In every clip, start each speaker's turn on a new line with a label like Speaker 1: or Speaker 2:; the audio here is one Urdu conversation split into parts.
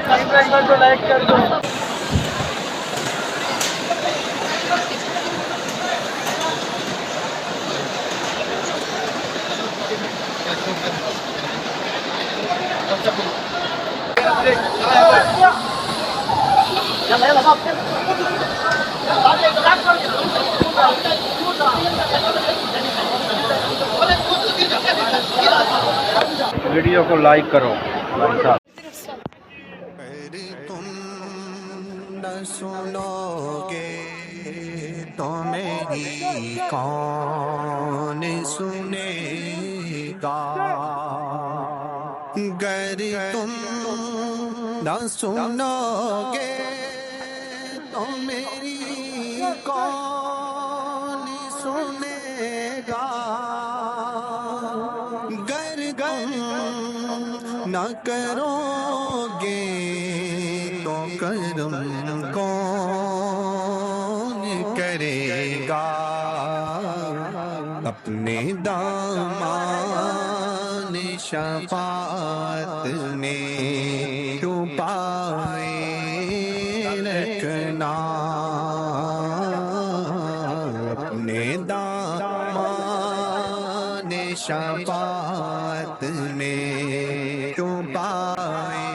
Speaker 1: سبسکرائب کو لائک کر دو. ویڈیو کو لائک کرو بھائی صاحب.
Speaker 2: تم نہ سنو گے تو میری کون سنے گا. گر تم نہ سنو گے تو میری کون سنے گا. گر تم نہ کرو گے تو کرم کون کرے گا. اپنے دامان شفاعت میں چھپائے رکھنا. اپنے دامان شفاعت میں چھپائے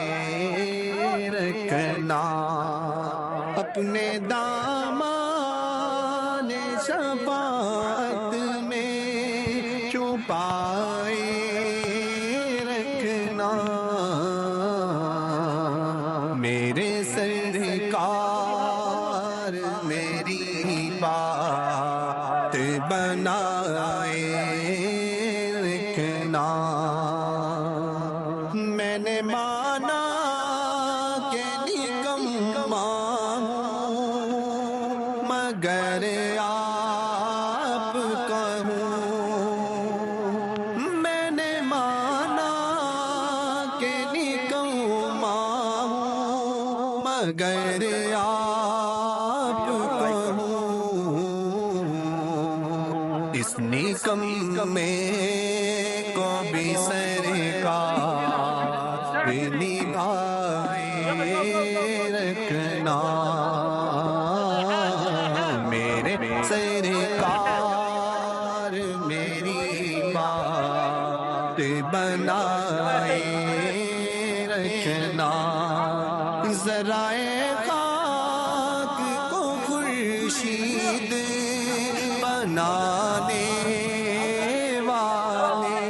Speaker 2: رکھنا. اپنے دامان شفاعت میں چھپائے رکھنا. میرے سرکار میری بات بنائے رکھنا. میں نے مانا کہ نکما مگر آپ کا ہوں. میں نے مانا کہ نکما مگر آپ کا ہوں. اس نکمے کو بھی سرکار نبھائے رکھنا. میرے سرکار میری بات بنائے رکھنا. ذرائع خاک کو خورشید بنانے والے.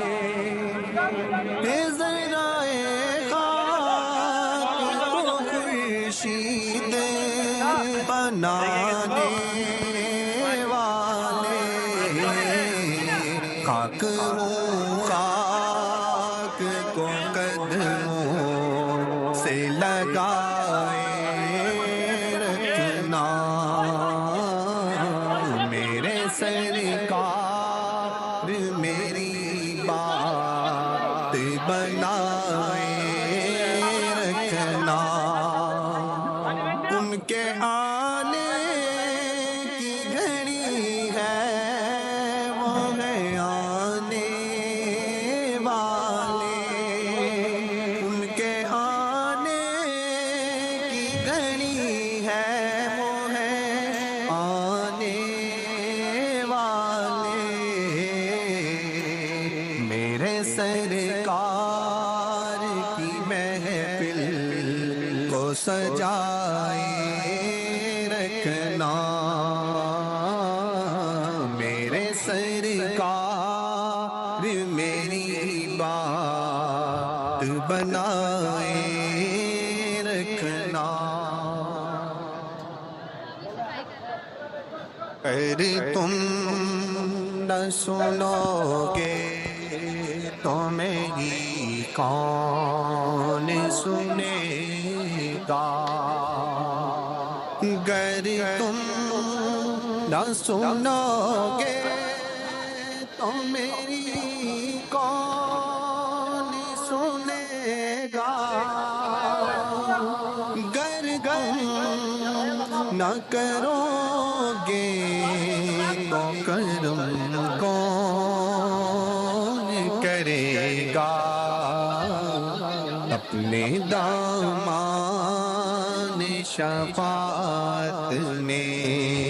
Speaker 2: ذرائع خاک کو خورشید بنانے والے. خاک خاک کو قدموں سے لگائے رکھنا. میرے سرکار میری بات بنائے رکھنا. ان کے آنے کی گھڑی ہے وہ ہے آنے والے. ان کے آنے کی گھڑی ہے وہ ہے آنے والے. میرے سرکار کی محفل کو سجائے رکھنا. میرے سرکار میری بات بنائے رکھنا. اگر تم نہ سنو گے تو میری کون سنے گا. گر تم نہ سنو گے تو میری کون سنے گا. گر تم نہ کرو گے تو کرم کون کرے گا. اپنے دامان شفاعت میں